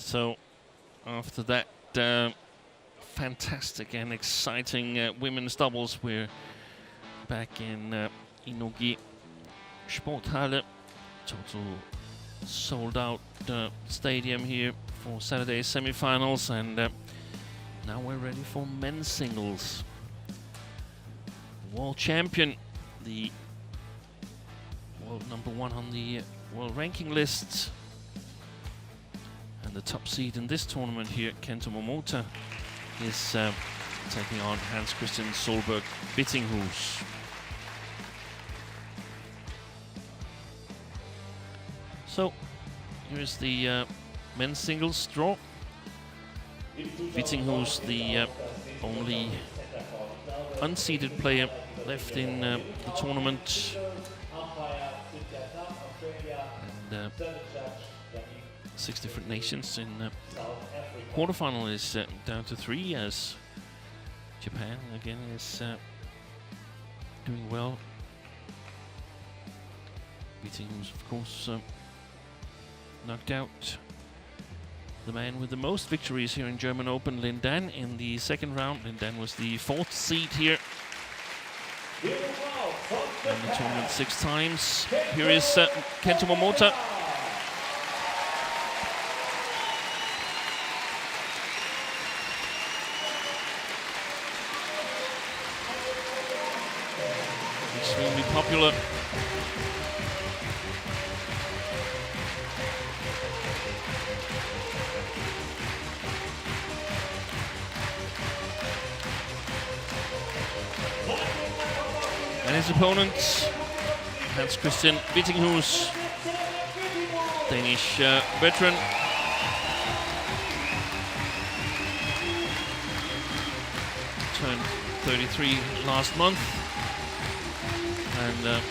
So after that fantastic and exciting women's doubles, we're back in Inogi Sporthalle. Total sold out stadium here for Saturday's semi-finals, and now we're ready for men's singles. World champion, the world #1 on the world ranking list, and the top seed in this tournament here, Kento MOMOTA, is taking on Hans-Kristian Solberg VITTINGHUS. So here is the men's singles draw. VITTINGHUS, the only unseeded player left in the tournament, and 6 different nations in quarterfinal is down to 3, as Japan again is doing well. VITTINGHUS, of course, knocked out the man with the most victories here in German Open, Lin Dan, in the second round. Lin Dan was the 4th seed here in the tournament 6 times. Here is Kento MOMOTA. Extremely popular. And his opponent, Hans-Kristian VITTINGHUS, Danish veteran. Turned 33 last month, and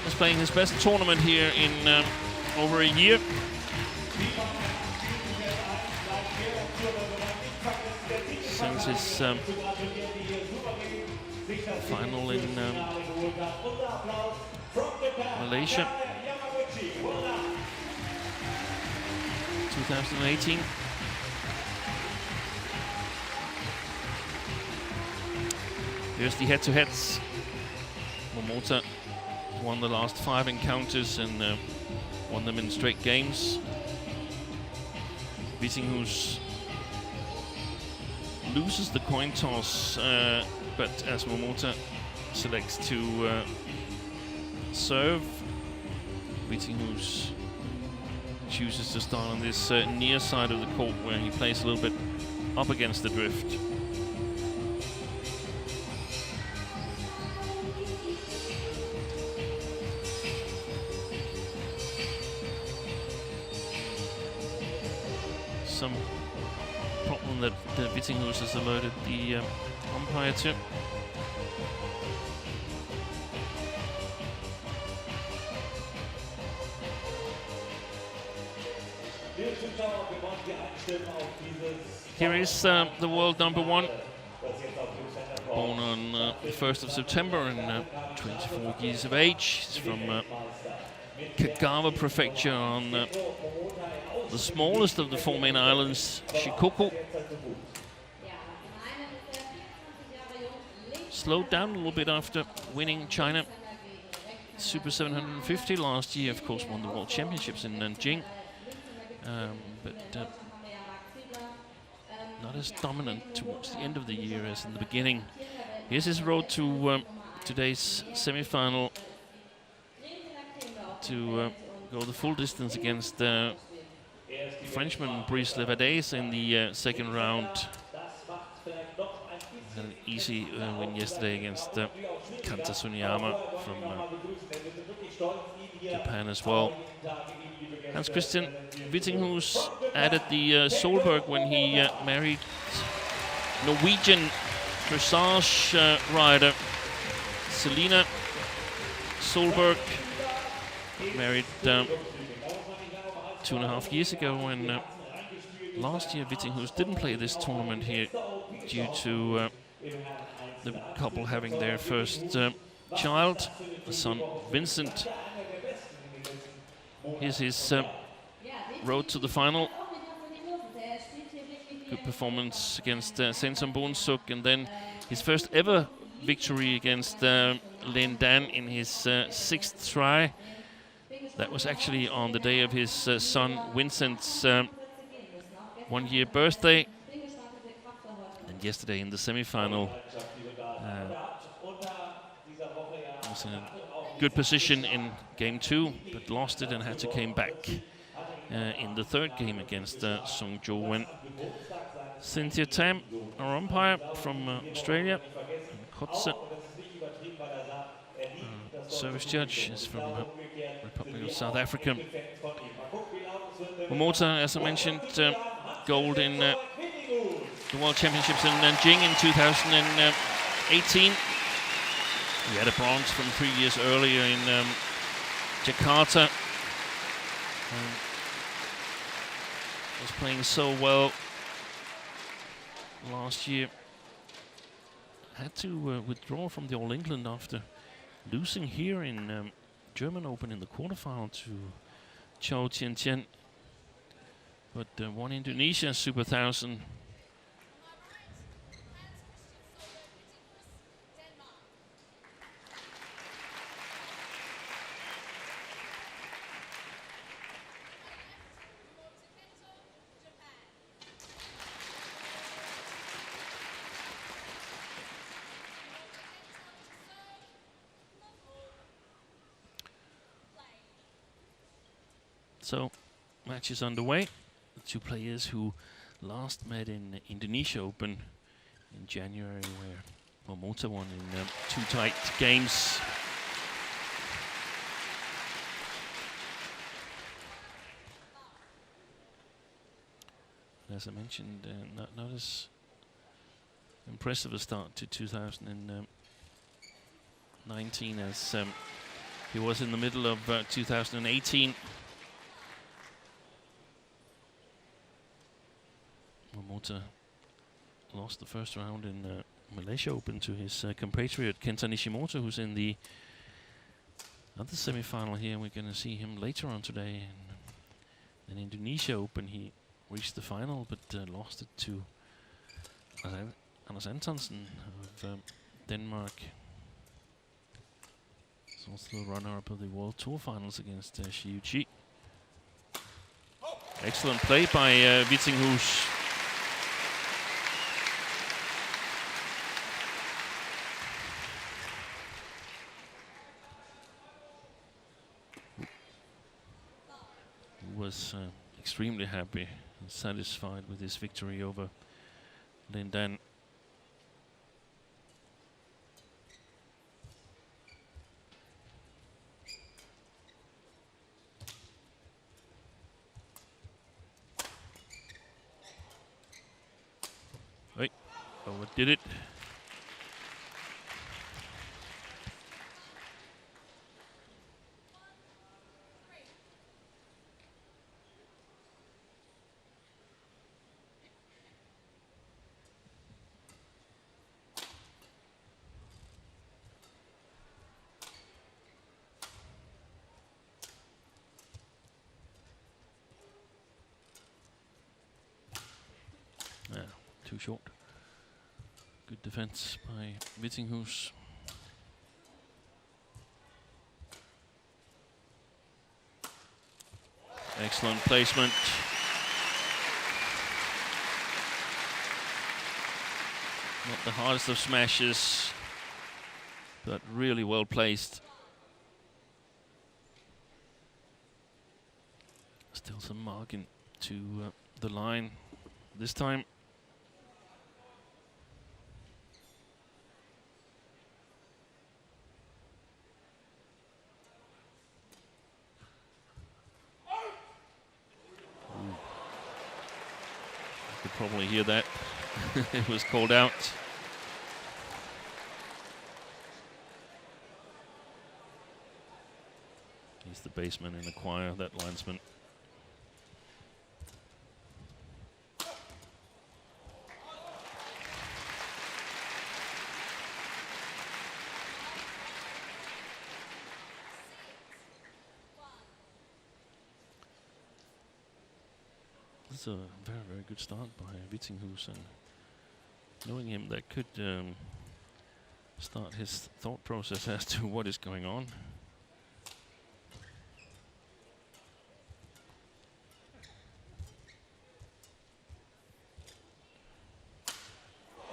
is playing his best tournament here in over a year. Since his final in Malaysia 2018. Here's the head-to-heads. MOMOTA won the last 5 encounters and won them in straight games. VITTINGHUS loses the coin toss, but as MOMOTA selects to serve, VITTINGHUS chooses to start on this near side of the court, where he plays a little bit up against the drift. Some problem that VITTINGHUS has alerted the umpire to. Here is the world #1, born on the 1st of September and 24 years of age. He's from Kagawa Prefecture on the smallest of the 4 main islands, Shikoku. Slowed down a little bit after winning China Super 750 last year. Of course, won the World Championships in Nanjing, but not as dominant towards the end of the year as in the beginning. Here's his road to today's semi-final, to go the full distance against Frenchman Brice Levadès in the second round. Had an easy win yesterday against Kanta Suniyama from Japan as well. Hans-Kristian VITTINGHUS added the Solberg when he married Norwegian dressage rider Selina Solberg. Married 2.5 years ago, and last year VITTINGHUS didn't play this tournament here due to the couple having their first child, the son Vincent. Here's his road to the final. Good performance against Senson Boonsuk, and then his first ever victory against Lin Dan in his 6th try. That was actually on the day of his son Vincent's 1-year birthday. And yesterday in the semi-final, was in a good position in game 2, but lost it and had to come back in the 3rd game against Sung Jo Wen. Cynthia Tam, our umpire from Australia, and Kotze, service judge, is from Republic of South Africa. Momota, as I mentioned, gold in the World Championships in Nanjing in 2018. He had a bronze from 3 years earlier in Jakarta. Was playing so well last year. Had to withdraw from the All England after losing here in German Open in the quarterfinal to Chou Tian-Tian. But won Indonesia Super 1000. So, match is underway. The two players who last met in Indonesia Open in January, where Momota won in 2 tight games. As I mentioned, not as impressive a start to 2019 as he was in the middle of 2018. Momota lost the first round in Malaysia Open to his compatriot Kenta Nishimoto, who's in the other semi-final here. We're going to see him later on today. In Indonesia Open, he reached the final, but lost it to Anders Antonsen of Denmark. He's also the runner-up of the World Tour finals against Xiu Qi. Excellent play by Vittinghus. Was extremely happy and satisfied with his victory over Lin Dan. Wait, overdid it. Too short. Good defense by Vittinghus. Excellent placement. Not the hardest of smashes, but really well placed. Still some margin to the line this time. Probably hear that. It was called out. He's the baseman in the choir, that linesman. It's a very, very good start by Vittinghus, and knowing him, that could start his thought process as to what is going on.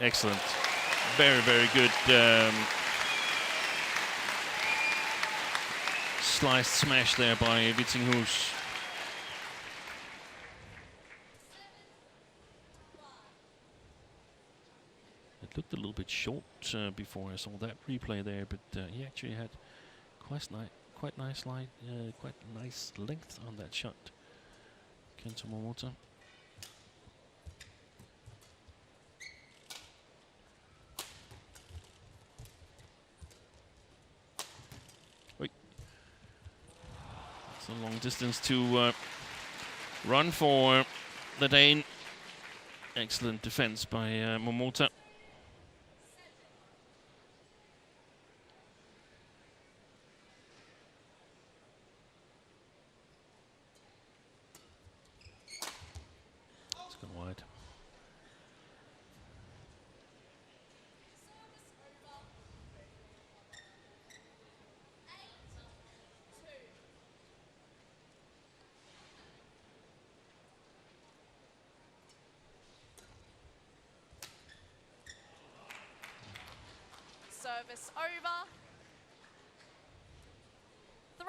Excellent. Very, very good sliced smash there by Vittinghus. It looked a little bit short before I saw that replay there, but he actually had quite nice length on that shot. Kento Momota. It's a long distance to run for the Dane. Excellent defense by Momota. It's gone wide. Service over. 3-8.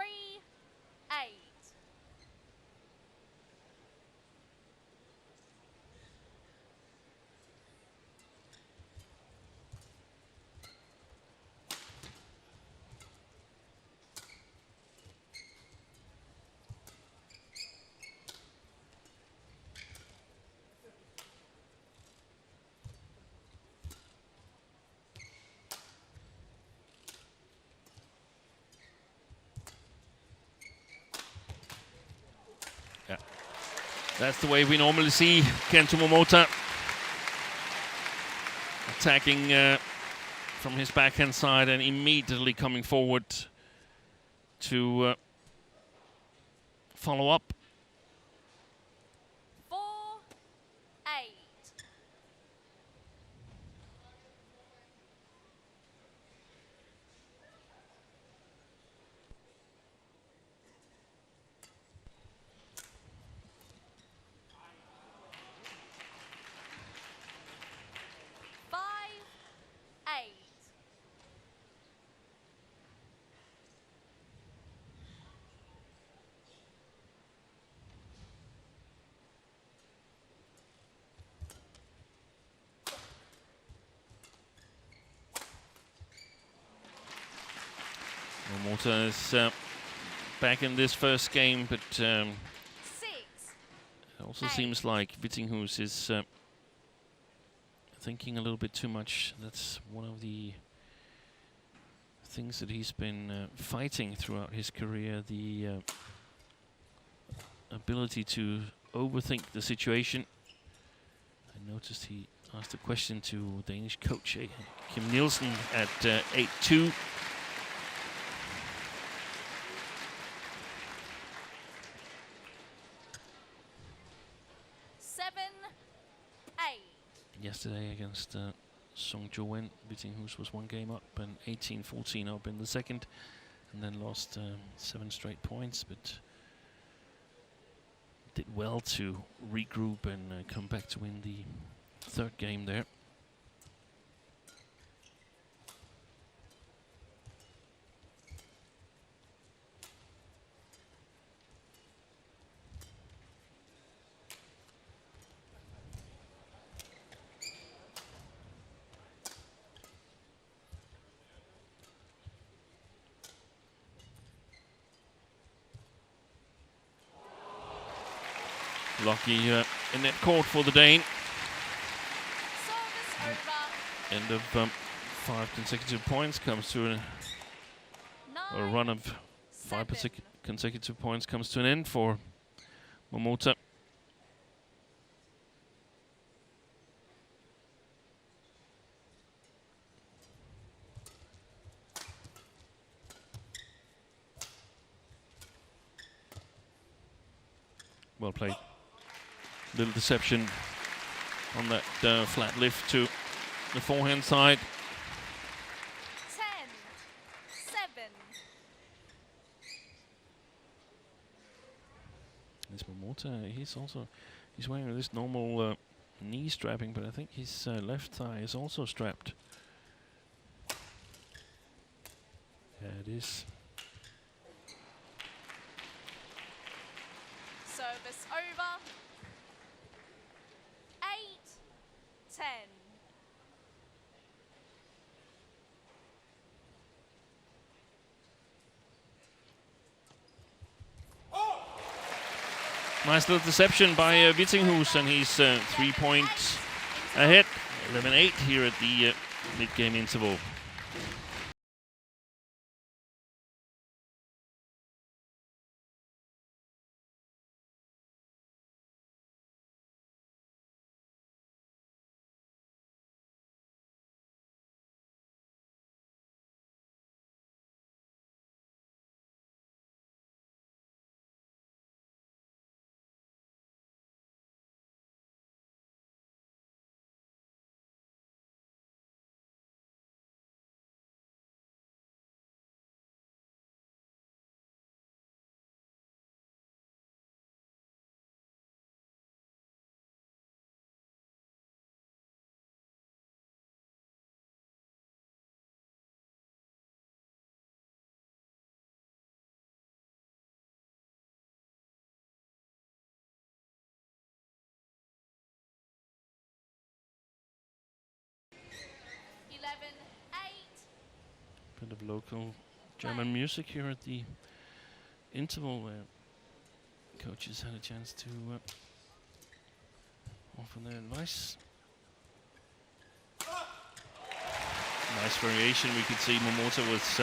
That's the way we normally see Kento Momota attacking from his backhand side and immediately coming forward to follow up. 4-8. Momota is back in this first game, but it also seems like Vittinghus is thinking a little bit too much. That's one of the things that he's been fighting throughout his career, the ability to overthink the situation. I noticed he asked a question to Danish coach Kim Nielsen at 8-2. Yesterday against Song Jo-wen, Vittinghus was one game up and 18-14 up in the second, and then lost 7 straight points, but did well to regroup and come back to win the third game there. Lucky in net court for the Dane. End of 5 consecutive points comes to a run of 5 consecutive points comes to an end for Momota. Well played. Little deception on that flat lift to the forehand side. 10-7. This Momota, he's wearing this normal knee strapping, but I think his left thigh is also strapped. Yeah, it is. Service over. 8-10. Nice little deception by Vittinghus, and he's 3 points ahead. 11-8 here at the mid-game interval. Bit of local German music here at the interval, where coaches had a chance to offer their advice. Nice variation. We could see Momota was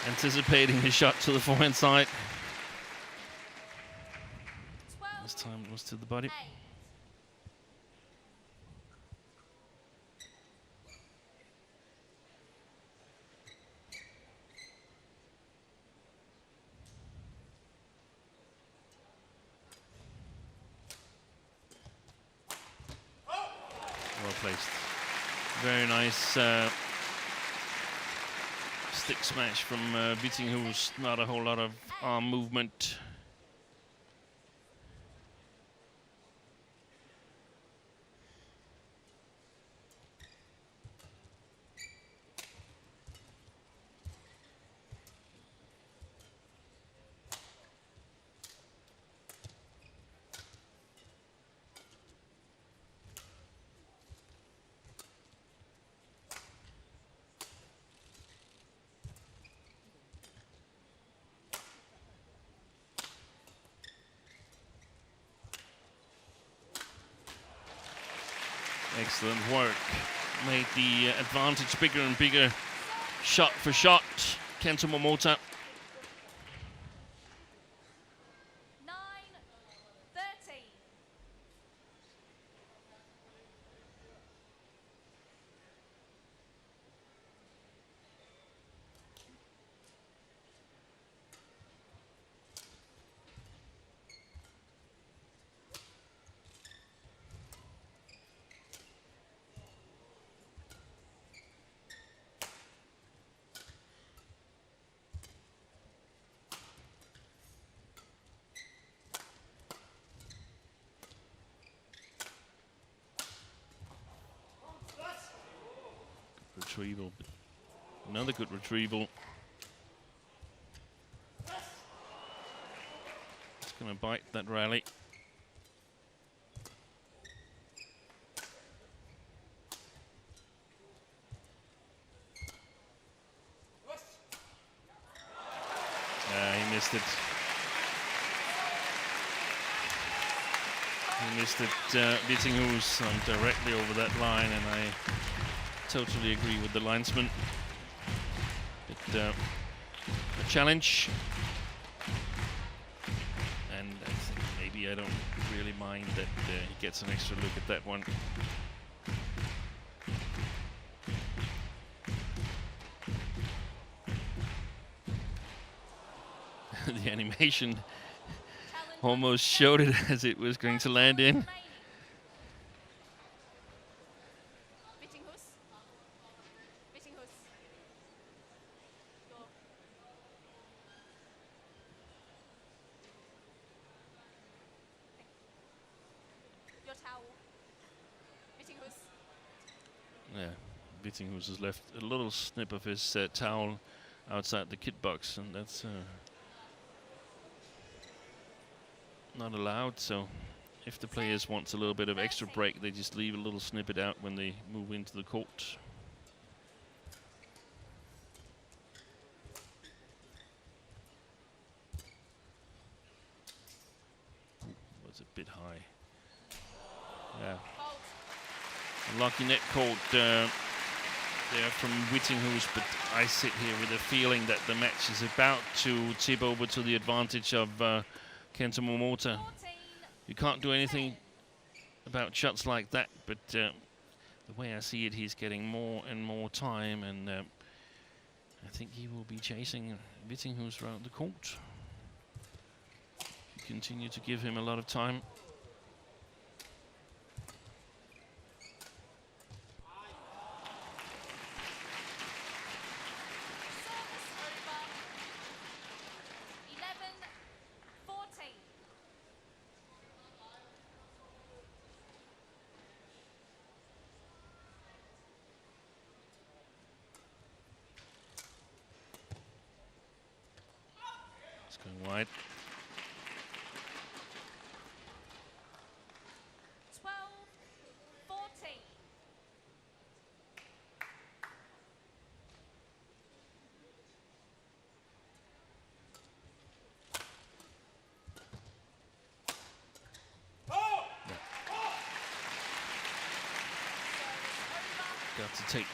anticipating his shot to the forehand side. This time it was to the body. Well placed. Very nice stick smash from Vittinghus. Not a whole lot of arm movement. Excellent work. Made the advantage bigger and bigger, shot for shot. Kento Momota. 9-13. Retrieval. Another good retrieval. It's going to bite that rally. He missed it. He missed it, Vittinghus, directly over that line, and I totally agree with the linesman. But a challenge, and I think maybe I don't really mind that he gets an extra look at that one. The animation almost showed it as it was going to land in. Vittinghus. Vittinghus. Go. Your towel. Vittinghus. Yeah, Vittinghus has left a little snip of his towel outside the kit box, and that's not allowed. So if the players want a little bit of extra break, they just leave a little snippet out when they move into the court. Was a bit high. Yeah. Lucky net caught there from Vittinghus, but I sit here with a feeling that the match is about to tip over to the advantage of Kento MOMOTA. You can't do anything about shots like that, but the way I see it, he's getting more and more time, and I think he will be chasing Vittinghus around the court. Continue to give him a lot of time. Going wide. 12-14. Got to take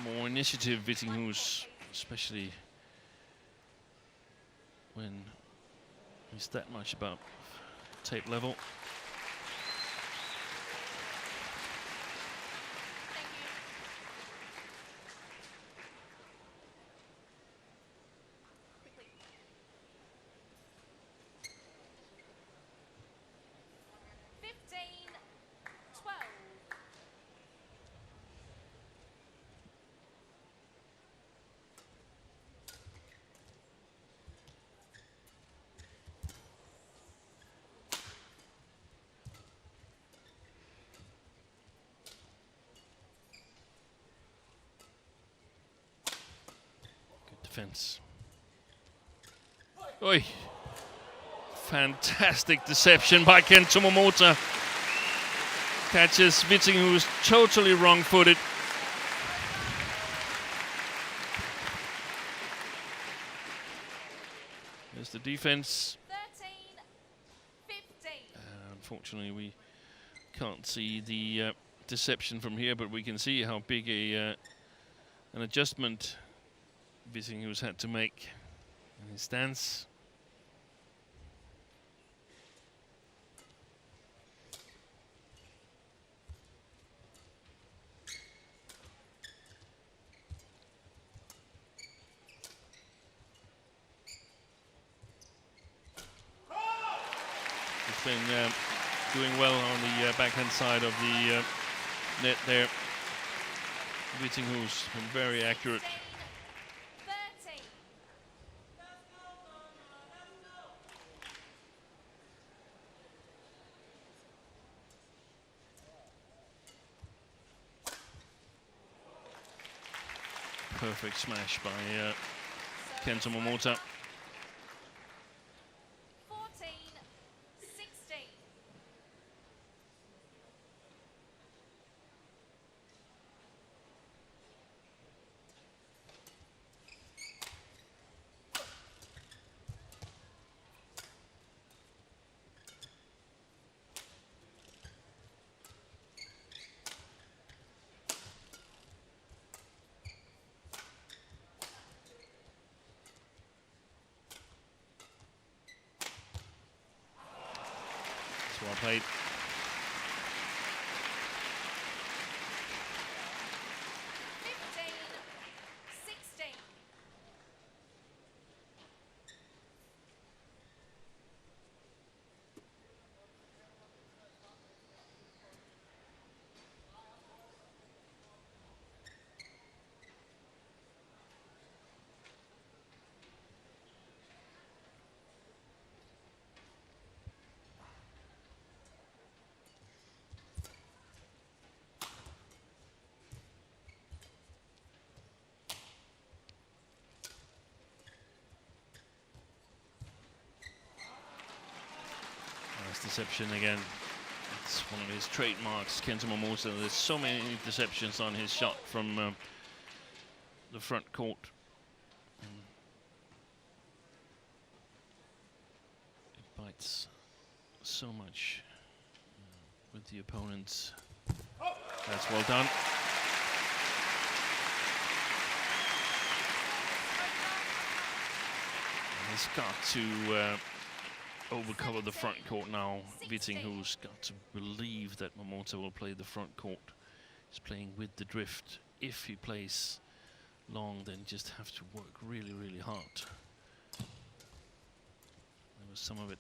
more initiative, Vittinghus, especially when he's that much above tape level. Defense. Oi! Fantastic deception by Kento MOMOTA. Catches Vittinghus totally wrong-footed. There's the defense. 13-15. Unfortunately, we can't see the deception from here, but we can see how big an adjustment Vittinghus had to make in his stance. He's been doing well on the backhand side of the net there. Vittinghus been very accurate. Perfect smash by Kento MOMOTA. 14-16. Well played. Nice deception again. It's one of his trademarks, Kento Momota. There's so many deceptions on his shot from the front court. It bites so much with the opponents. That's well done. And he's got to overcover the front court now. Vittinghus got to believe that Momota will play the front court. He's playing with the drift. If he plays long, then just have to work really, really hard. There was some of it.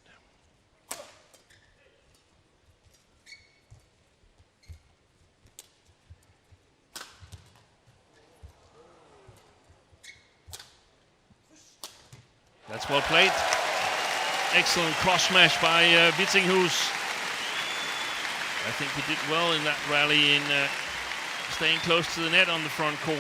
That's well played. Excellent cross smash by Vittinghus. I think he did well in that rally in staying close to the net on the front court.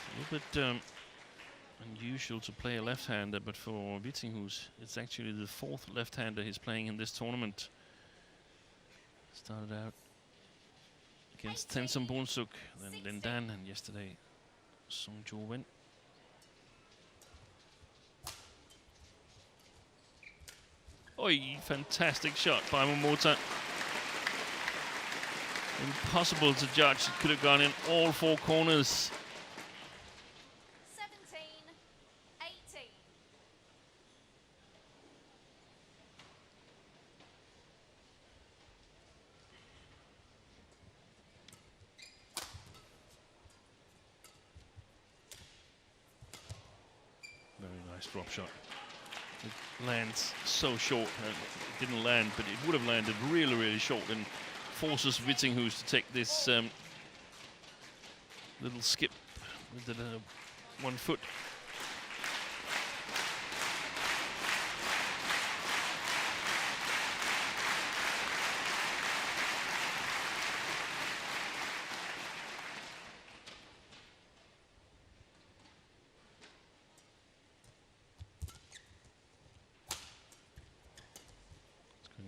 A little bit unusual to play a left-hander, but for Vittinghus, it's actually the 4th left-hander he's playing in this tournament. Started out against Tenzin Bonsuk, then Lin Dan, and yesterday Sung Jo Wen. Oi, fantastic shot by Momota. Impossible to judge. It could have gone in all 4 corners. Nice drop shot. It lands so short. It didn't land, but it would have landed really, really short and forces Vittinghus to take this little skip with the 1 foot.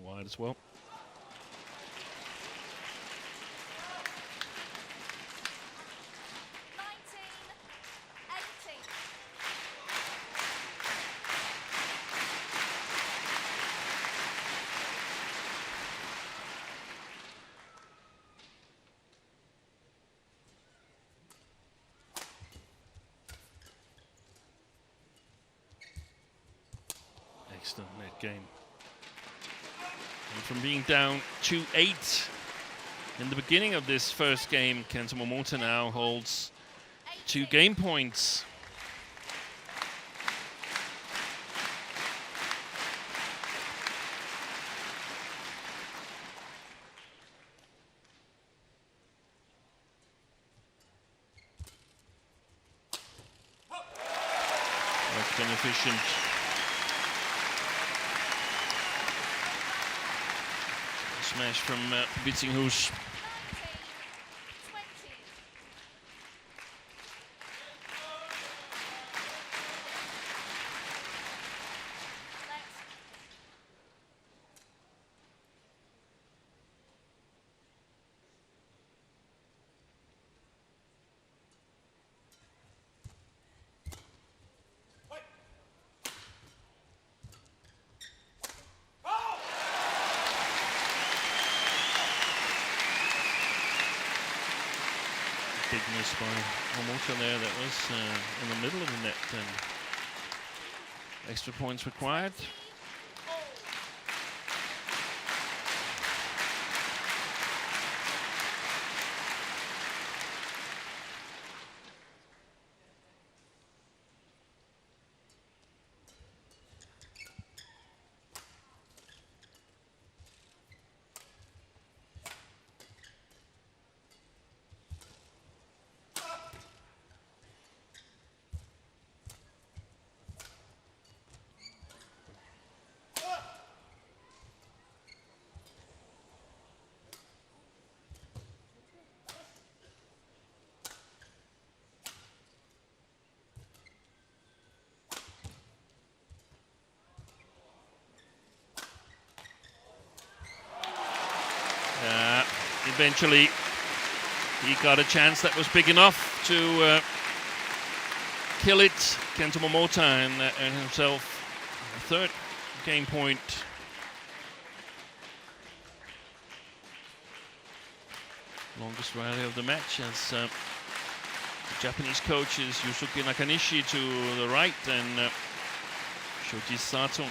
Wide as well. Excellent net game. And from being down 2-8 in the beginning of this first game, Kento Momota now holds 2 game points. That's been efficient. Smash from Vittinghus. Big miss by Momota there. That was in the middle of the net, and extra points required. eventually he got a chance that was big enough to kill it. Kento Momota and himself a third game point. Longest rally of the match as the Japanese coach is Yusuke Nakanishi to the right and Shoji Sato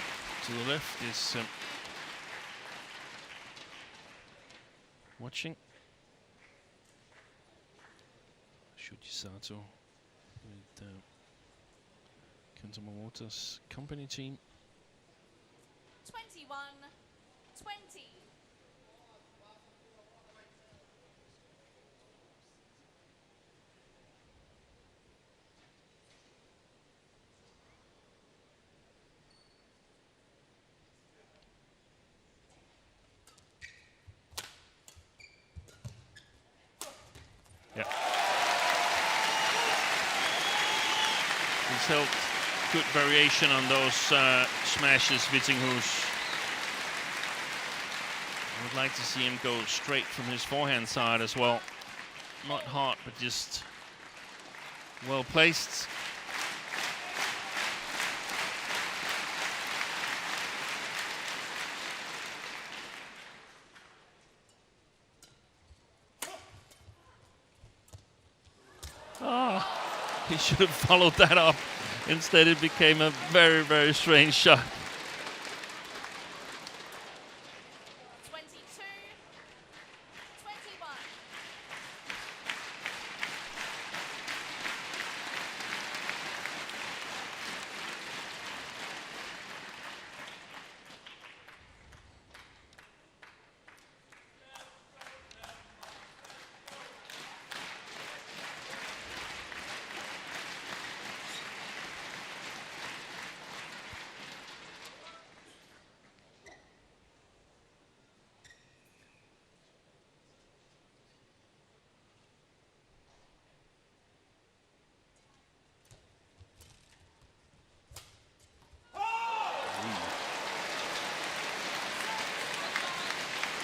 to the left is watching. Shoji Sato with Kento Momota's company team. 21-20. Yeah. He's held good variation on those smashes, Vittinghus. I would like to see him go straight from his forehand side as well. Not hard, but just well placed. He should have followed that up. Instead, it became a very, very strange shot. 22-21.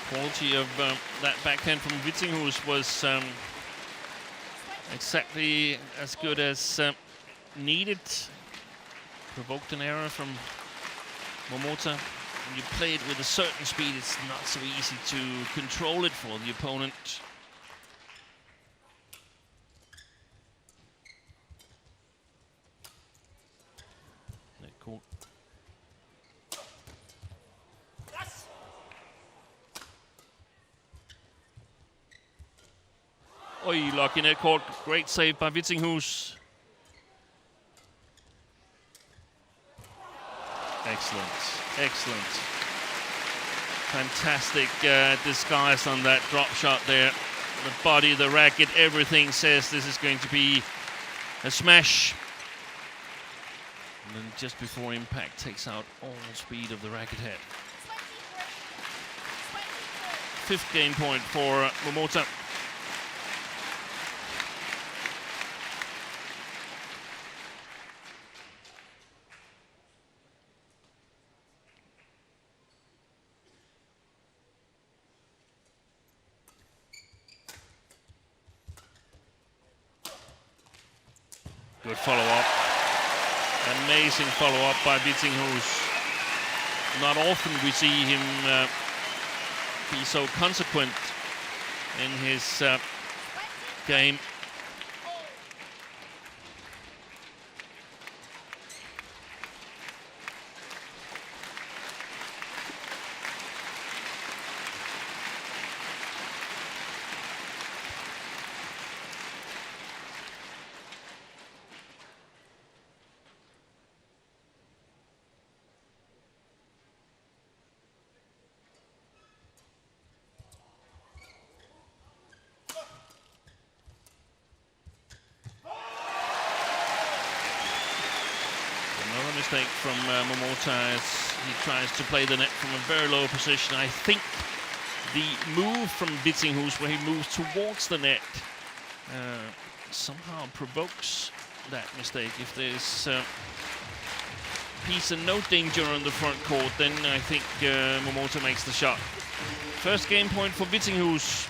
Quality of that backhand from Vittinghus was exactly as good as needed. Provoked an error from Momota. When you play it with a certain speed, it's not so easy to control it for the opponent. Cool. Oi, lucky net court. Great save by Vittinghus. Excellent, excellent. Fantastic disguise on that drop shot there. The body, the racket, everything says this is going to be a smash. And then just before impact, takes out all speed of the racket head. 5th game point for Momota. Good follow-up. Amazing follow-up by Vittinghus. Not often we see him be so consequent in his game. Mistake from Momota as he tries to play the net from a very low position. I think the move from Vittinghus, where he moves towards the net, somehow provokes that mistake. If there's peace and no danger on the front court, then I think Momota makes the shot. First game point for Vittinghus.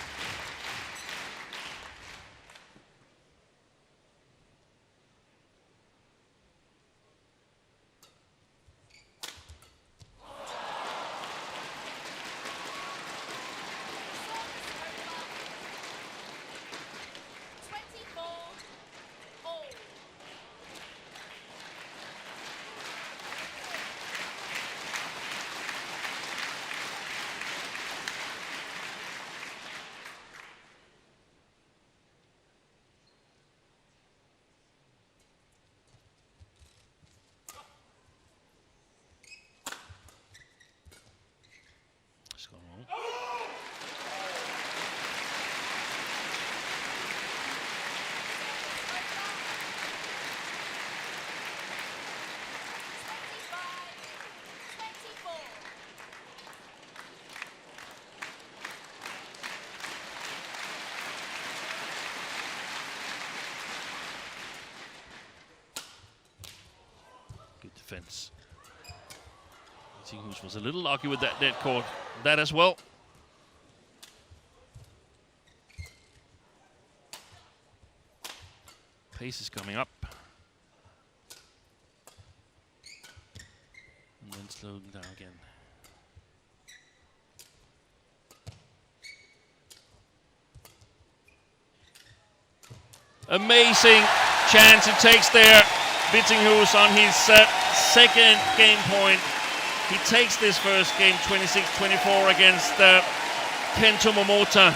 defense. Vittinghus was a little lucky with that dead court. That as well. Pace is coming up. And then slowing down again. Amazing chance it takes there. Vittinghus on his second game point. He takes this first game 26-24 against Kento MOMOTA.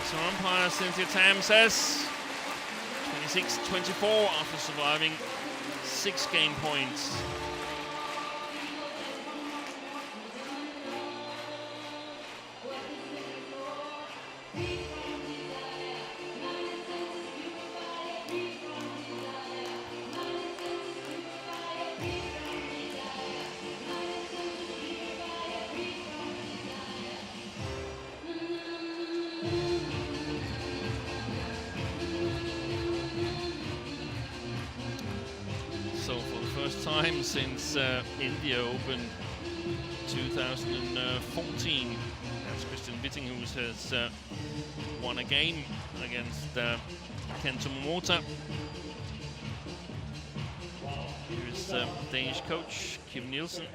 So umpire Cynthia Tam says 26-24 after surviving 6 game points. So for the first time since India Open 2014, Hans-Kristian Vittinghus has won a game against Kento MOMOTA. Here is Danish coach Kim Nielsen.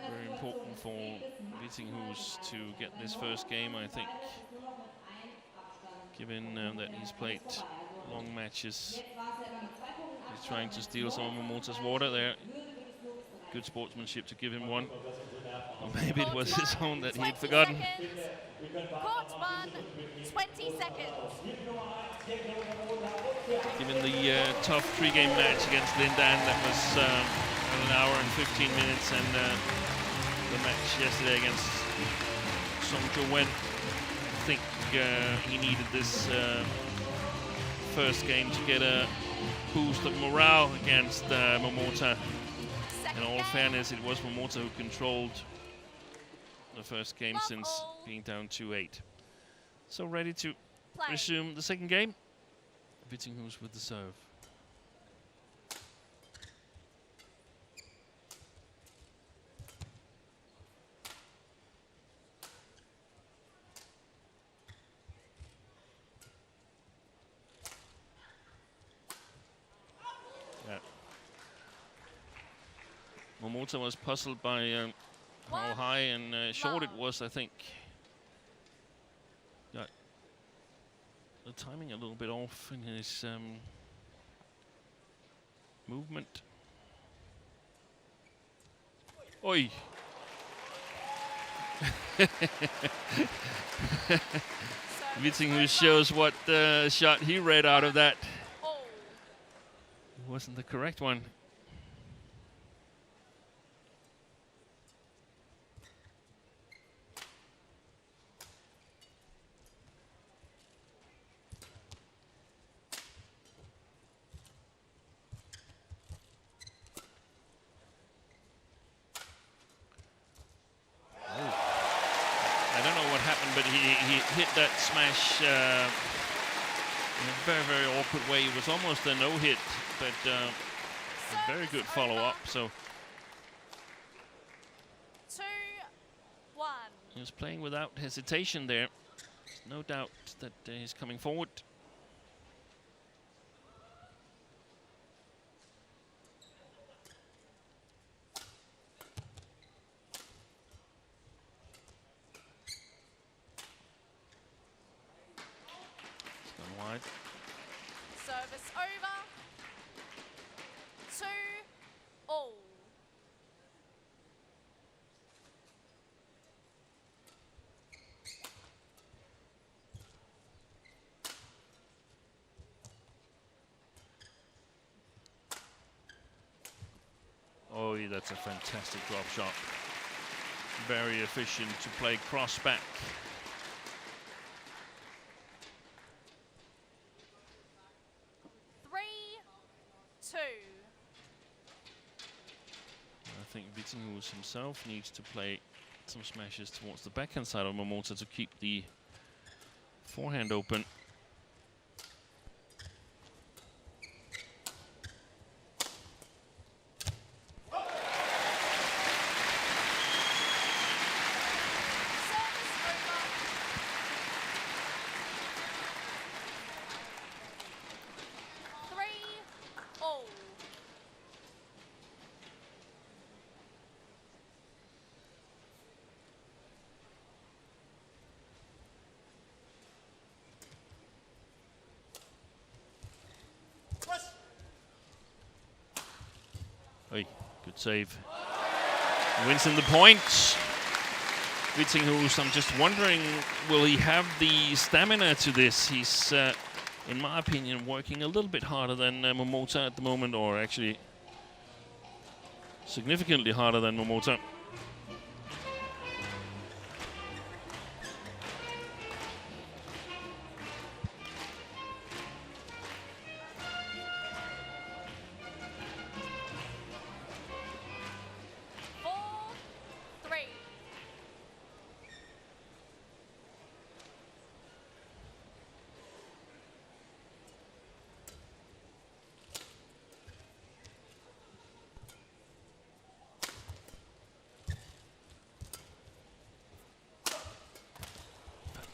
Very important for Vittinghus to get this first game, I think, given that he's played long matches. He's trying to steal some of Momota's water there. Good sportsmanship to give him one. Or maybe it was his own that he'd forgotten. Court 1, 20 seconds. Given the tough 3-game match against Lindan, that was an hour and 15 minutes, and the match yesterday against Song Jo-wen, I think he needed this first game to get a boost of morale against MOMOTA. In all fairness, it was MOMOTA who controlled the first game since being down 2-8. So ready to resume the second game. Vittinghus with the serve. MOMOTA was puzzled by how high and short it was, I think. Got the timing a little bit off in his movement. Oi! Vittinghus shows what shot he read out of that. It wasn't the correct one. But he hit that smash in a very, very awkward way. It was almost a no-hit, but a very good follow-up. So 2-1. He was playing without hesitation there. There's no doubt that he's coming forward. Wide. Service over. 2-all. Oh, yeah, that's a fantastic drop shot. Very efficient to play cross back. 2. I think Vittinghus himself needs to play some smashes towards the backhand side of Momota to keep the forehand open. Hey, good save. Wins in the point. Vittinghus, I'm just wondering, will he have the stamina to this? He's, in my opinion, working a little bit harder than Momota at the moment, or actually significantly harder than Momota.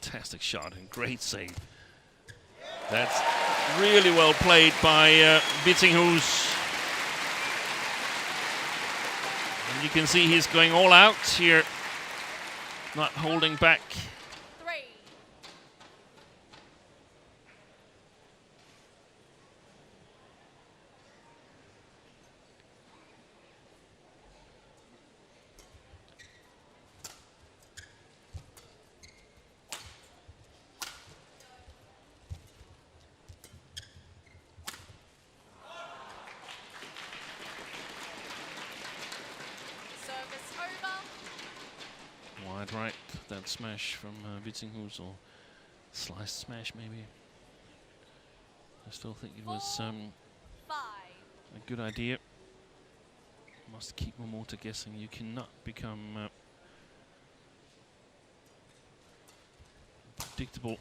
Fantastic shot and great save. That's really well played by Vittinghus. And you can see he's going all out here, not holding back. Wide right, that smash from Vittinghus, or sliced smash maybe. I still think it was a good idea. Must keep Momota guessing. You cannot become predictable.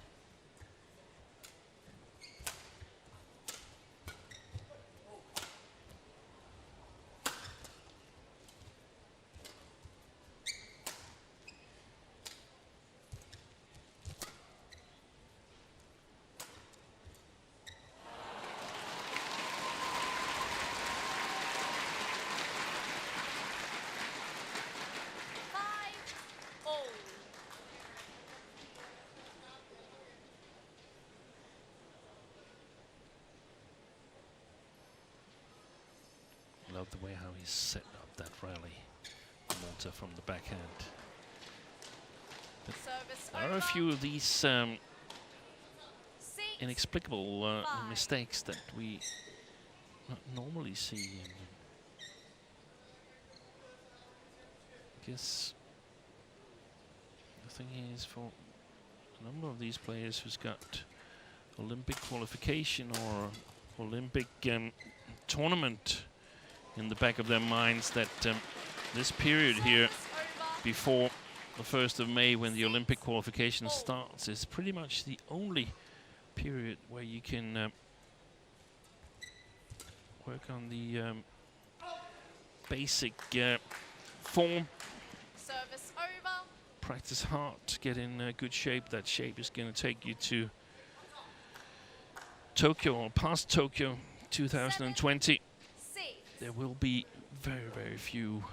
Love the way how he's set up that rally, Momota from the backhand. But there are a few of these inexplicable mistakes that we not normally see. And I guess the thing is, for a number of these players who's got Olympic qualification or Olympic tournament in the back of their minds, that this period here before the 1st of May, when the Olympic qualification starts, is pretty much the only period where you can work on the basic form. Service over. Practice hard, get in good shape. That shape is going to take you to Tokyo, or past Tokyo 2020. There will be very, very few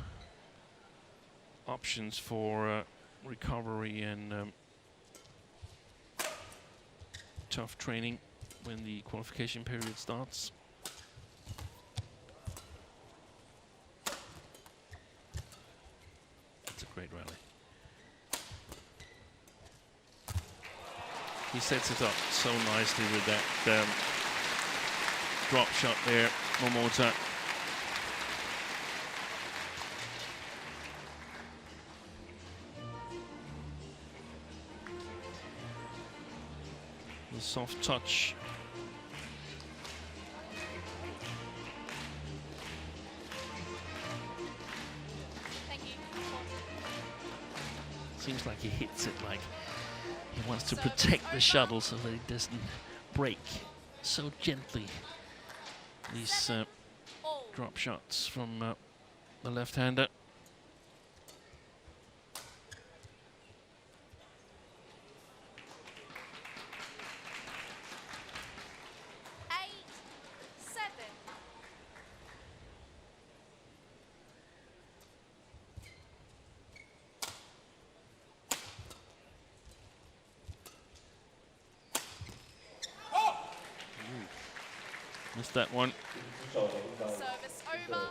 options for recovery and tough training when the qualification period starts. It's a great rally. He sets it up so nicely with that drop shot there, Momota. The soft touch. Seems like he hits it like he wants to protect the shuttle so that it doesn't break so gently. These drop shots from the left-hander. Missed that one. Service over.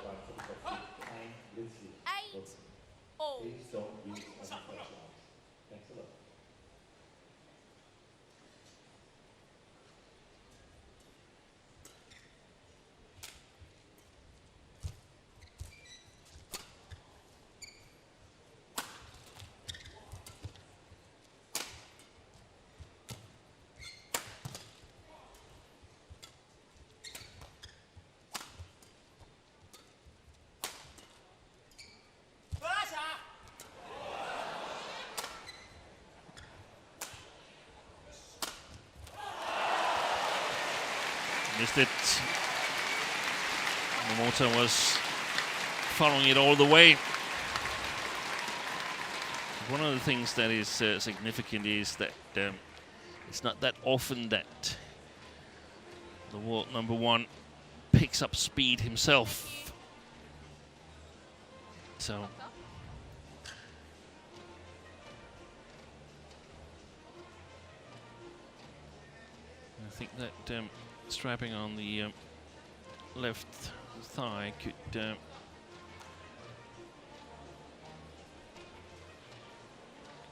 8-all. Missed it. Momota was following it all the way. One of the things that is significant is that it's not that often that the world #1 picks up speed himself. So I think that strapping on the left thigh could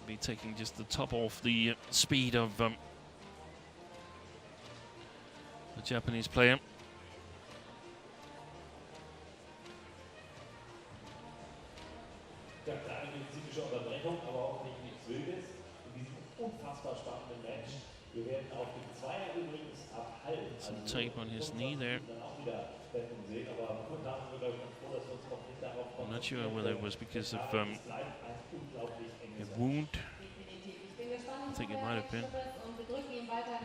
be taking just the top off the speed of the Japanese player. Some tape on his knee there. I'm not sure whether it was because of a wound. I think it might have been.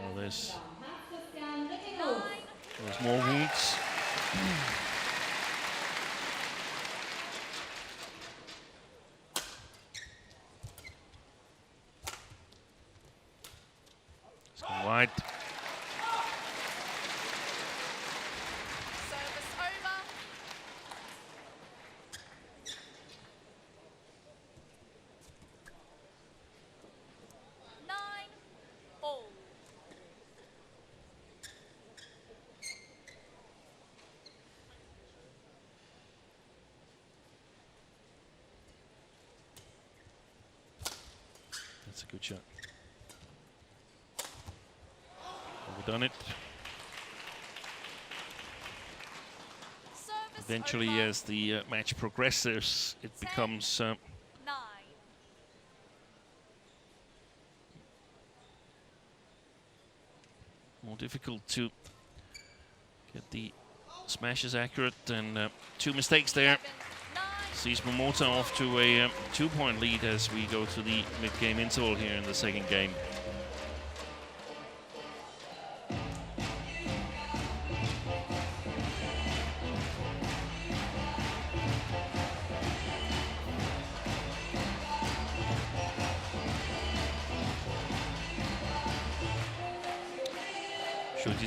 Oh, there's more wounds. It's gone wide. That's a good shot. Overdone it. Eventually, as the match progresses, it becomes more difficult to get the smashes accurate, and 2 mistakes there. Sees Momota off to a 2-point lead as we go to the mid-game interval here in the second game.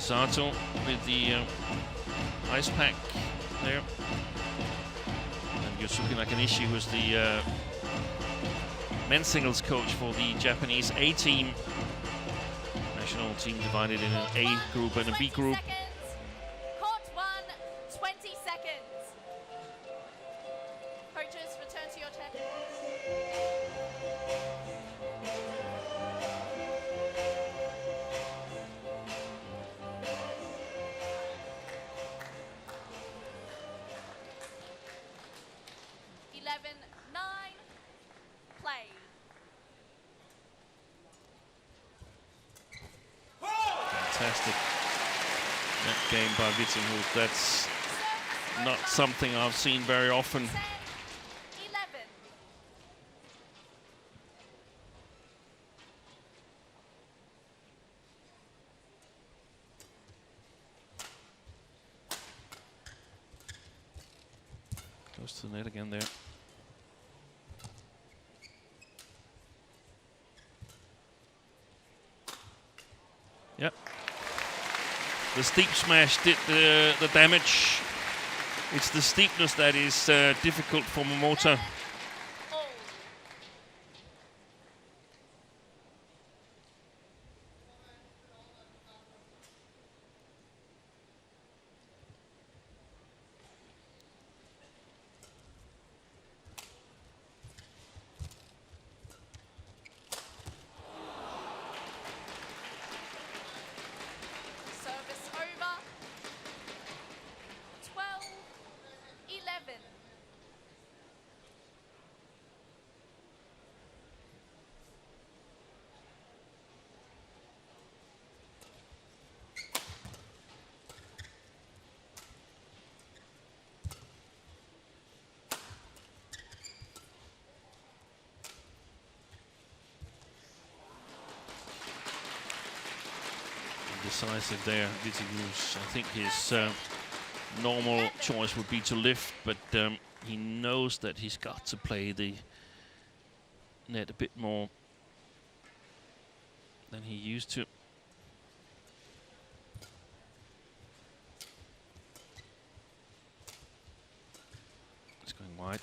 Sato with the ice pack there. And Yosuke Nakanishi was the men's singles coach for the Japanese A team. National team divided in an A group and a B group. Court 1, 20 seconds. Coaches, return to your chair. Fantastic net game by Vittinghus. That's not something I've seen very often. Close to the net again there. Yep. The steep smash did the damage. It's the steepness that is difficult for Momota. Decisive there, VITTINGHUS. I think his normal choice would be to lift, but he knows that he's got to play the net a bit more than he used to. It's going wide.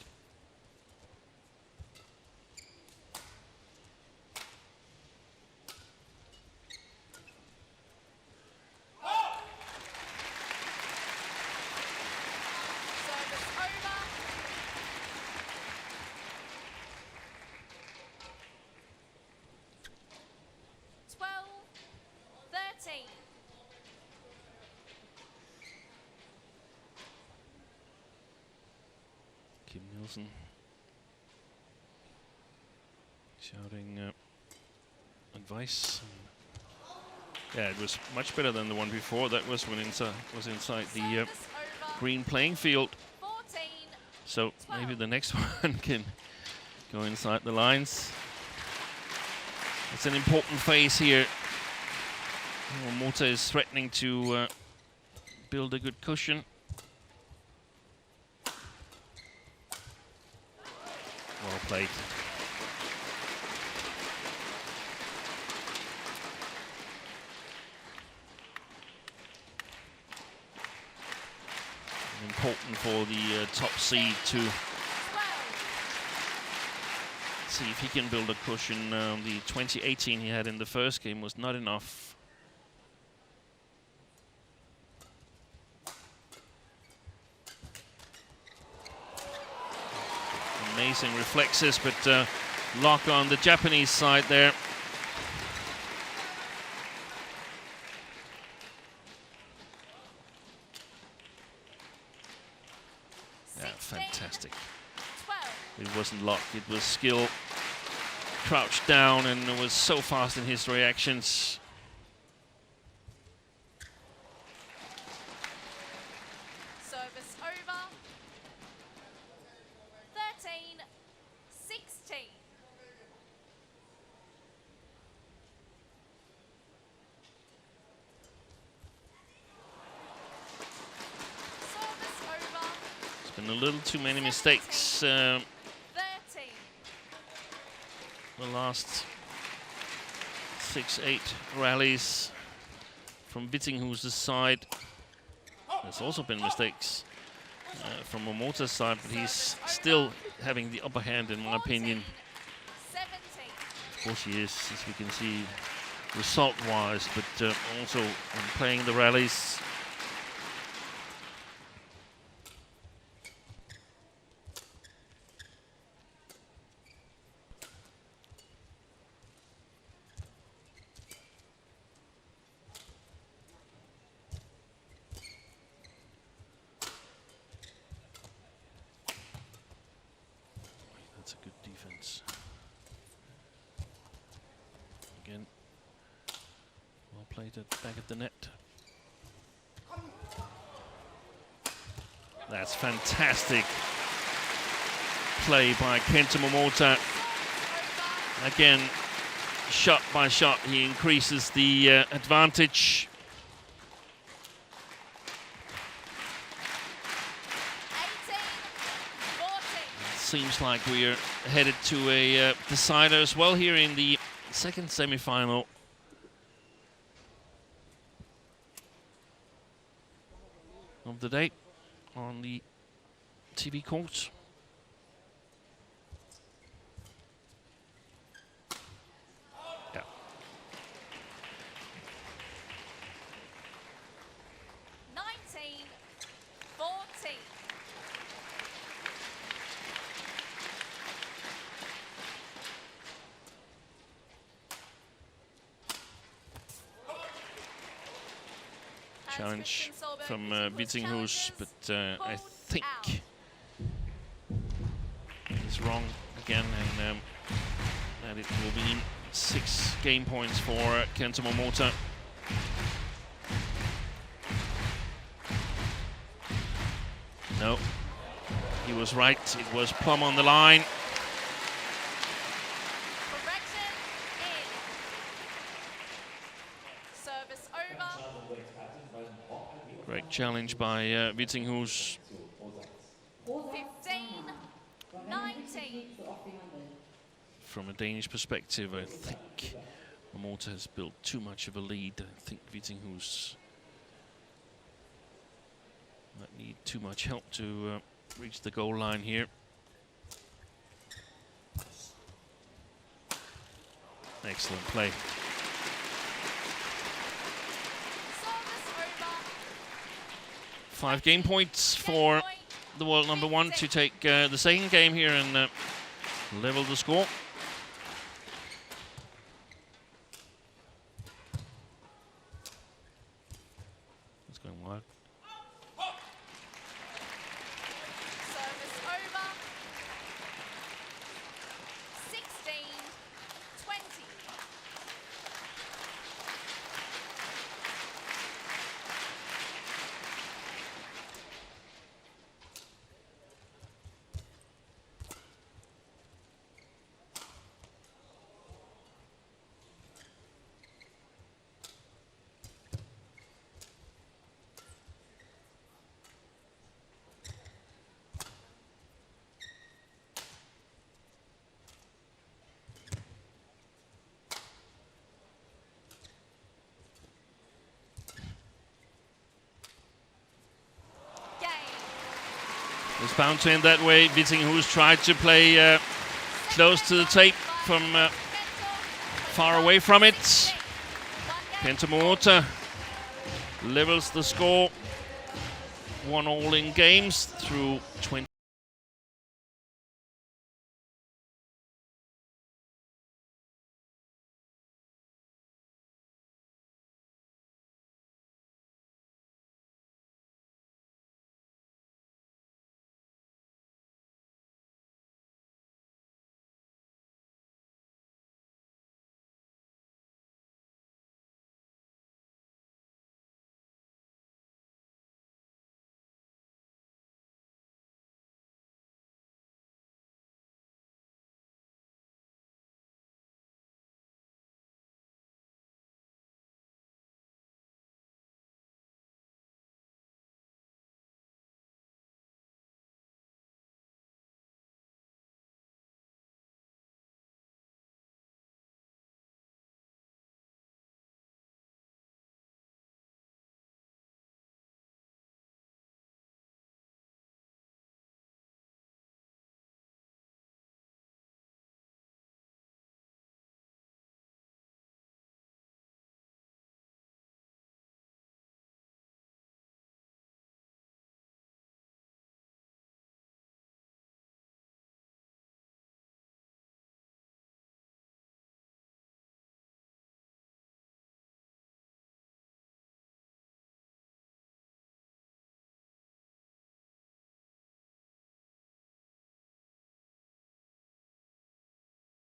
Shouting advice. Yeah, it was much better than the one before. That was when was inside the green playing field. 14, so 12. Maybe the next one can go inside the lines. It's an important phase here. Momota is threatening to build a good cushion. Well played. Important for the top seed to see if he can build a cushion. The 2018 he had in the first game was not enough. Amazing reflexes, but lock on the Japanese side there. Yeah, fantastic. 12. It wasn't lock, it was skill. Crouched down and was so fast in his reactions. Service over. 13, 16. Service over. There's been a little too many mistakes. 13. The last 6-8 rallies from VITTINGHUS' side. There's also been mistakes from Momota's side, but he's still having the upper hand in my opinion. 17. Of course he is, as we can see, result-wise, but also when playing the rallies. That's a good defense. Again, well played back at the net. That's fantastic play by Kento MOMOTA. Again, shot by shot, he increases the advantage. 18, 14. seems like we are headed to a decider as well here in the second semi-final. Of the day on the TV court. Yeah. Challenge from Vittinghus, but I think he's wrong again, and it will be 6 game points for Kento MOMOTA. No, he was right. It was plumb on the line. Great challenge by Vittinghus. 15-19. From a Danish perspective, I think Momota has built too much of a lead. I think Vittinghus might need too much help to reach the goal line here. Excellent play. 5 game points for the world number 1 to take the second game here and level the score. It's going wide. Service over. 16-20. It's bound to end that way. Vittinghus tried to play close to the tape from far away from it. Kento MOMOTA levels the score. 1-1 in games through 20.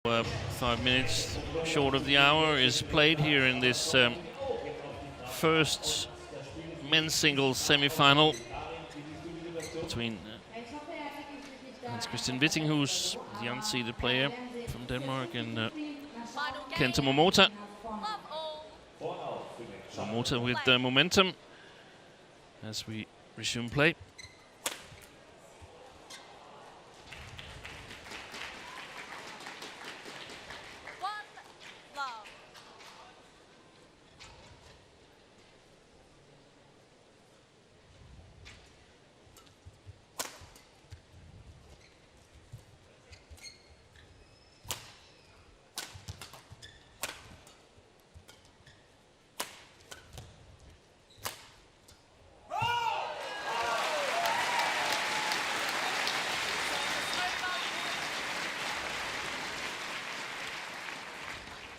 Uh, 5 minutes short of the hour is played here in this first men's singles semi-final between Hans-Kristian Vittinghus, the unseeded player from Denmark, and Kento MOMOTA. MOMOTA with momentum as we resume play.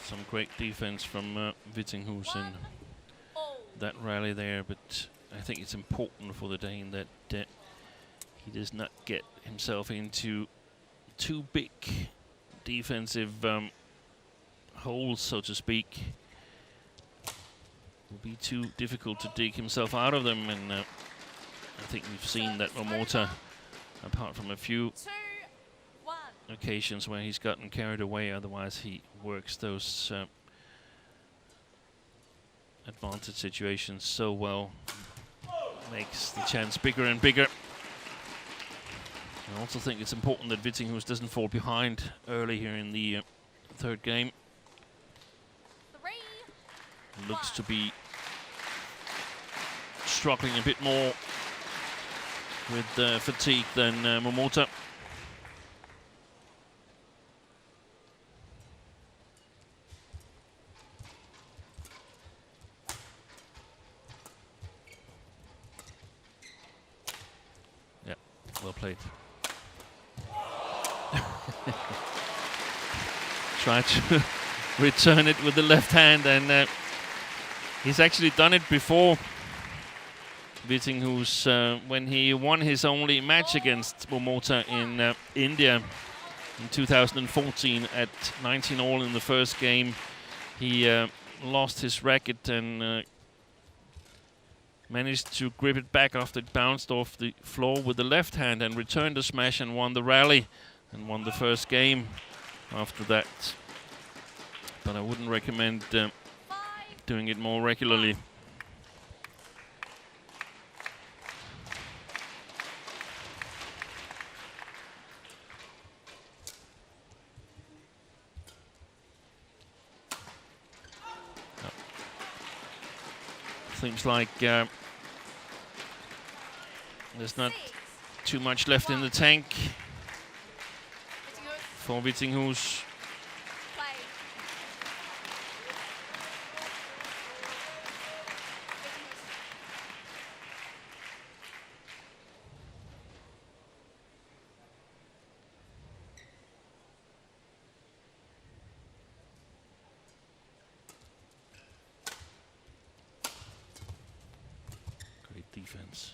Some great defense from Vittinghus in that rally there, but I think it's important for the Dane that he does not get himself into too big defensive holes, so to speak. It will be too difficult to dig himself out of them, and I think we've seen that Momota, apart from a few occasions where he's gotten carried away, otherwise he works those advantage situations so well, makes the chance bigger and bigger. I also think it's important that Vittinghus doesn't fall behind early here in the third game. He looks to be struggling a bit more with fatigue than Momota. Yeah, well played. Try to return it with the left hand, and he's actually done it before. Vittinghus, when he won his only match against Momota in India in 2014 at 19 all in the first game, he lost his racket and managed to grip it back after it bounced off the floor with the left hand and returned the smash and won the rally and won the first game after that. But I wouldn't recommend doing it more regularly. Seems like there's not too much left in the tank for Vittinghus. Defense.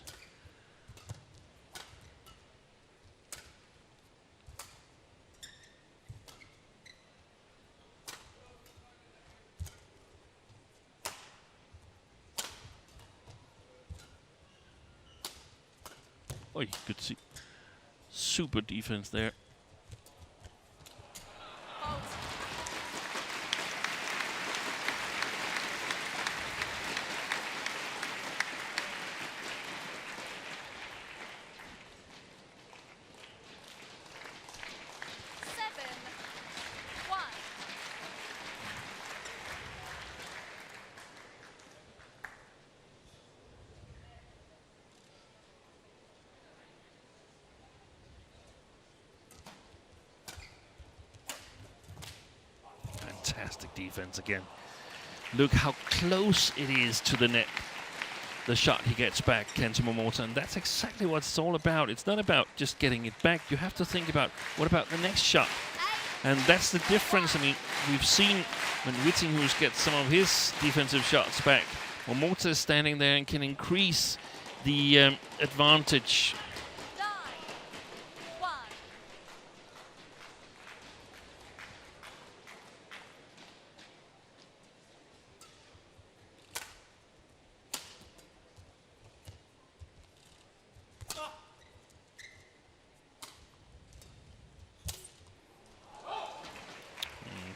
Oh, you could see super defense there. Fantastic defense again. Look how close it is to the net. The shot he gets back, Kento Momota, and that's exactly what it's all about. It's not about just getting it back. You have to think about, what about the next shot? And that's the difference. I mean, we've seen when Vittinghus gets some of his defensive shots back, Momota is standing there and can increase the advantage.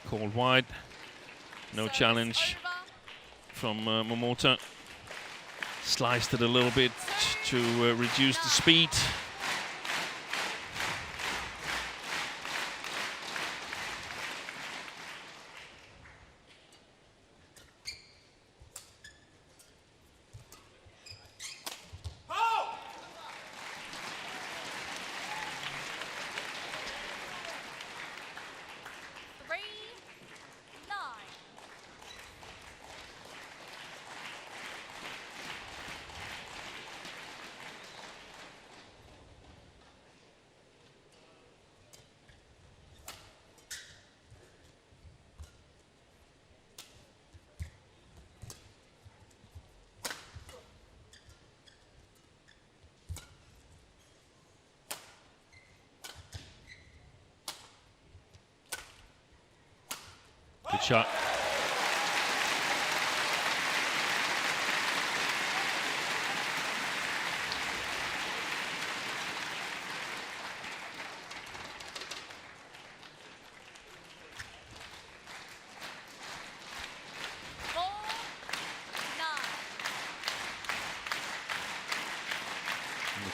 Called wide, no challenge from Momota. Sliced it a little bit to reduce the speed. shot.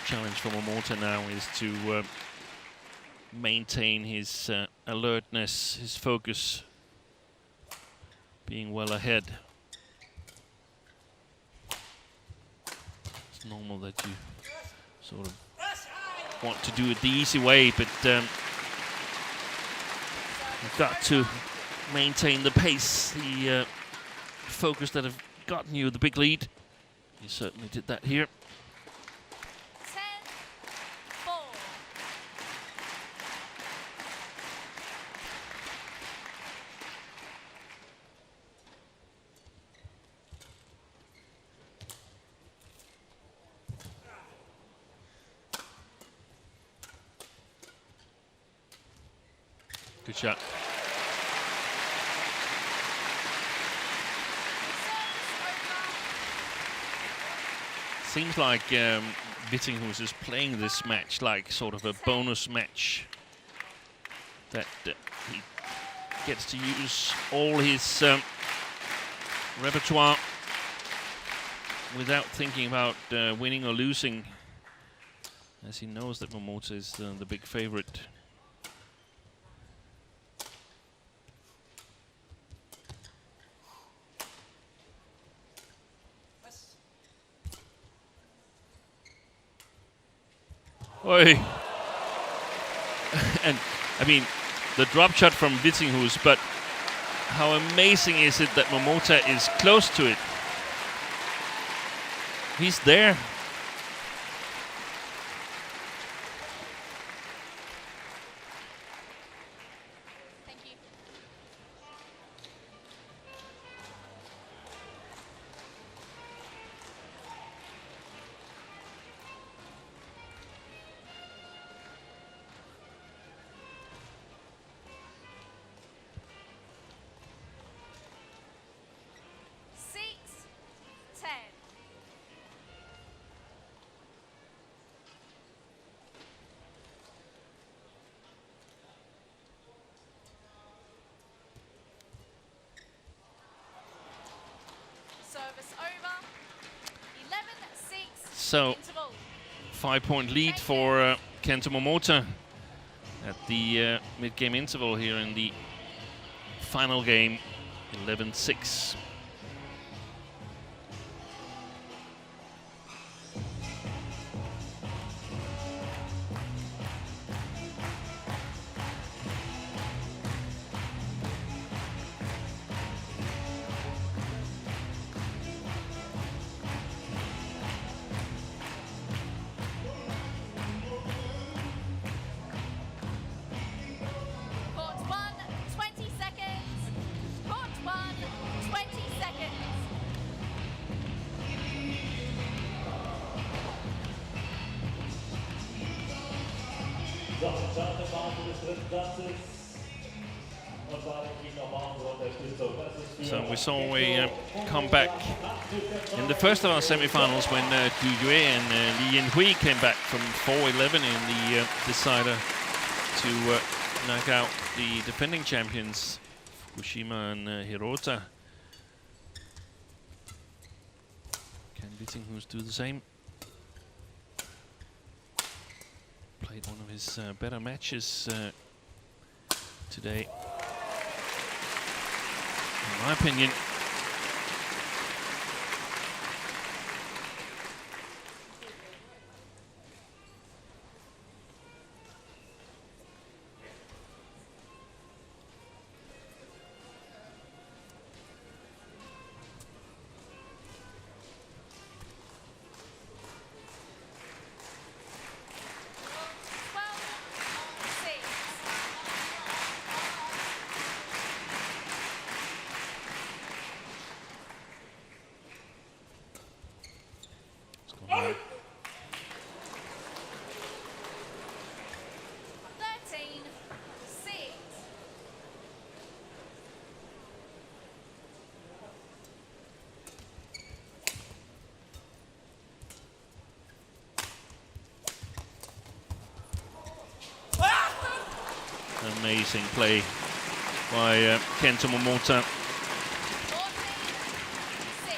Challenge for Momota now is to maintain his alertness, his focus, being well ahead. It's normal that you sort of want to do it the easy way, but you've got to maintain the pace, the focus that have gotten you the big lead. You certainly did that here. Good shot. Seems like Vittinghus is playing this match like sort of a bonus match. That he gets to use all his repertoire without thinking about winning or losing, as he knows that Momota is the big favorite. Oi. And I mean, the drop shot from Vittinghus, but how amazing is it that Momota is close to it? He's there. So, 5-point lead for Kento Momota at the mid-game interval here in the final game, 11-6. So we saw a comeback in the first of our semi-finals when Du Yue and Li Yinhui came back from 4-11 in the decider to knock out the defending champions Fukushima and Hirota. Can Vittinghus do the same? Played one of his better matches today, in my opinion. Amazing play by Kento MOMOTA. 14-6.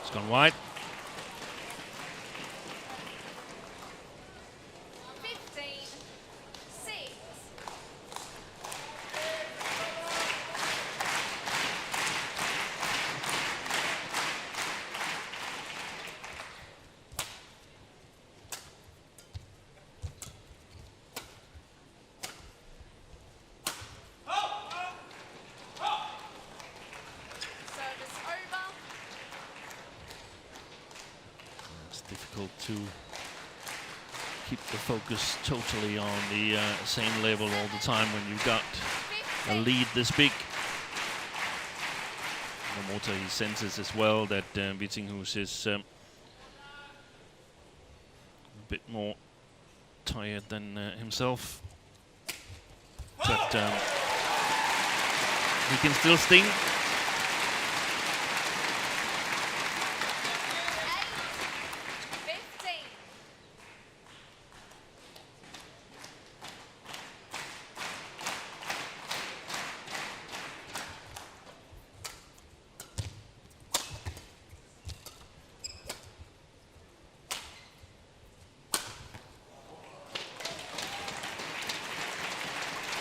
It's gone wide. 15-6. Service over. It's difficult to keep the focus totally on the same level all the time when you've got a lead this big. MOMOTA, he senses as well that Vittinghus is a bit more tired than himself. But he can still sting. 8-15.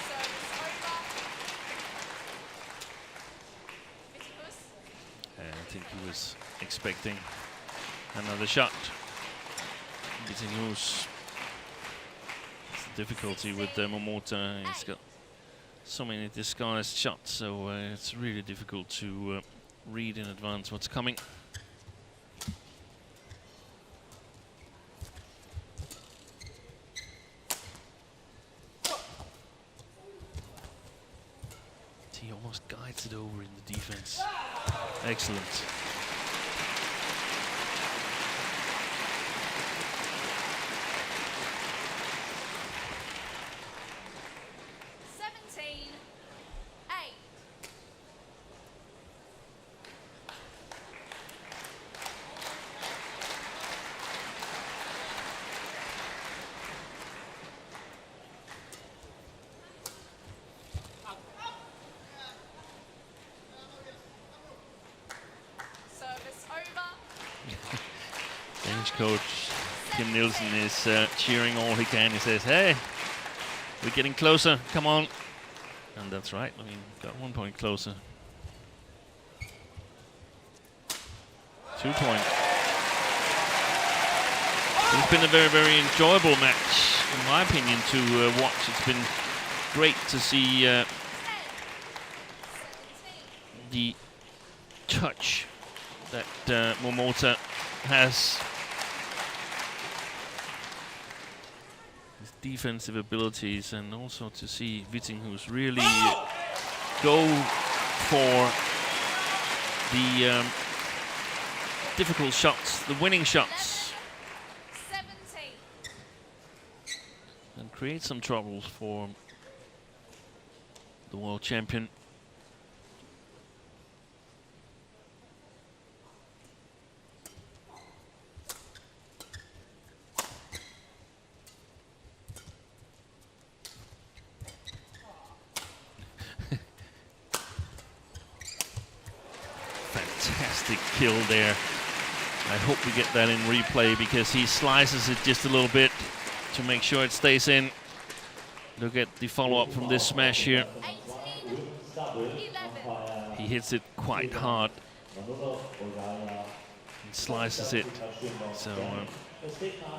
Service over. Vittinghus. I think he was expecting another shot. Vittinghus. It's the difficulty with MOMOTA. He's got so many disguised shots, so it's really difficult to read in advance what's coming. He almost guides it over in the defense. Excellent. Service over. Danish coach Kim Nielsen is cheering all he can. He says, "Hey, we're getting closer. Come on." And that's right. I mean, got 1 point closer. 2 points. It's been a very, very enjoyable match, in my opinion, to watch. It's been great to see the touch that MOMOTA has. His defensive abilities, and also to see Vittinghus really go for the difficult shots, the winning shots, 17. and create some troubles for the world champion. Fantastic kill there. I hope we get that in replay, because he slices it just a little bit to make sure it stays in. Look at the follow-up from this smash here. 18-11. He hits it quite hard and slices it, so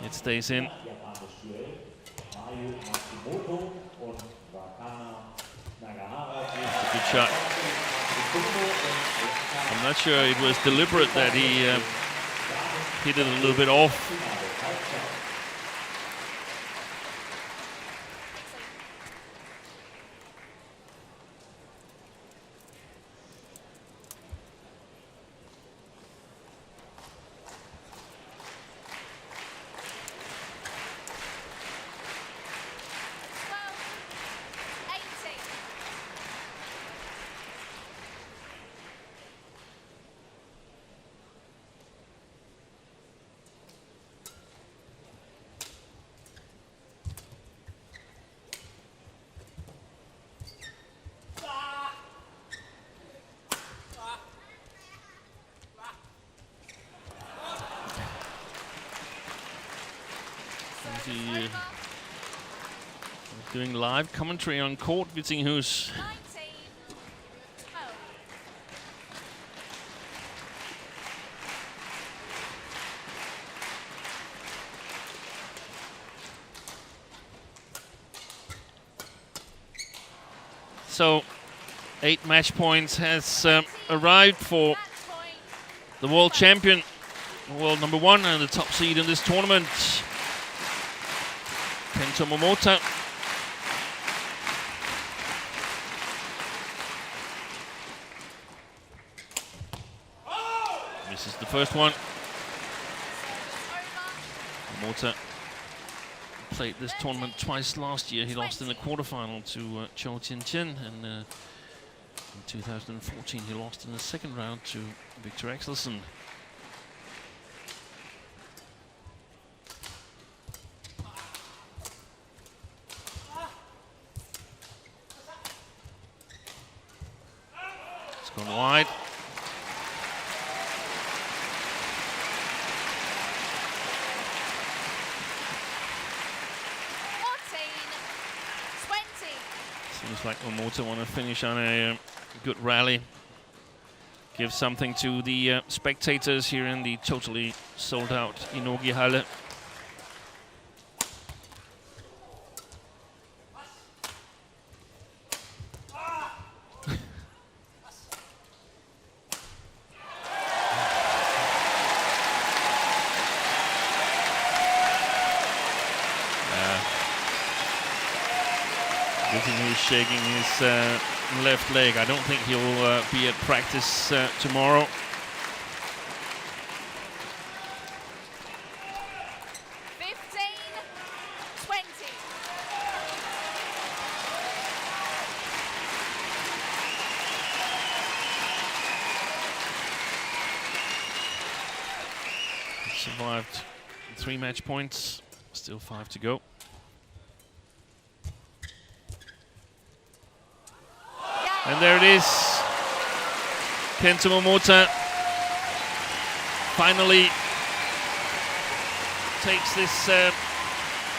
it stays in. That's a good shot. I'm not sure it was deliberate that he hit it a little bit off. actually doing live commentary on court. Vittinghus 19-12. So 8 match points has arrived for the world champion, world number 1 and the top seed in this tournament, Kento Momota. This is the first one. Momota played this tournament twice last year. He lost in the quarterfinal to Cho Tien-Tien, and in 2014 he lost in the second round to Victor Axelsen. It's gone wide. Seems like Momota want to finish on a good rally. Give something to the spectators here in the totally sold out Inogi Halle. He's shaking his left leg. I don't think he'll be at practice tomorrow. Survived 3 match points, still 5 to go. And there it is. Kento Momota finally takes this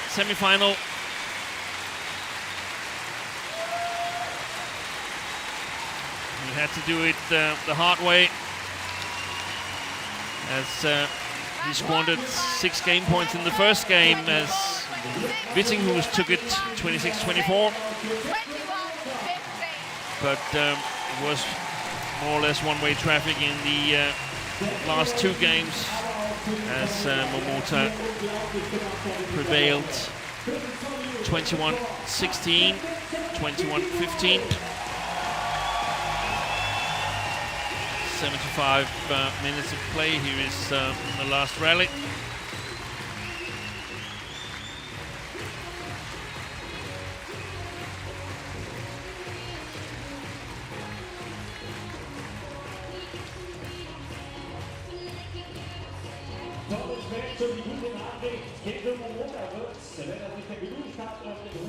semi-final. He had to do it the hard way, as he squandered 6 game points in the first game, as Vittinghus took it 26-24. But it was more or less one-way traffic in the last 2 games, as Momota prevailed 21-16, 21-15. 75 minutes of play. Here is the last rally.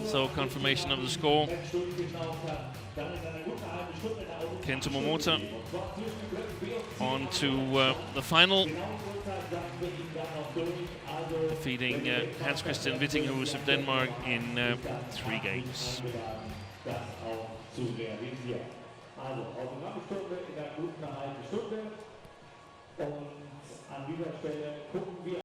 So confirmation of the score. Kento Momota on to the final, defeating Hans-Kristian Vittinghus of Denmark in 3 games.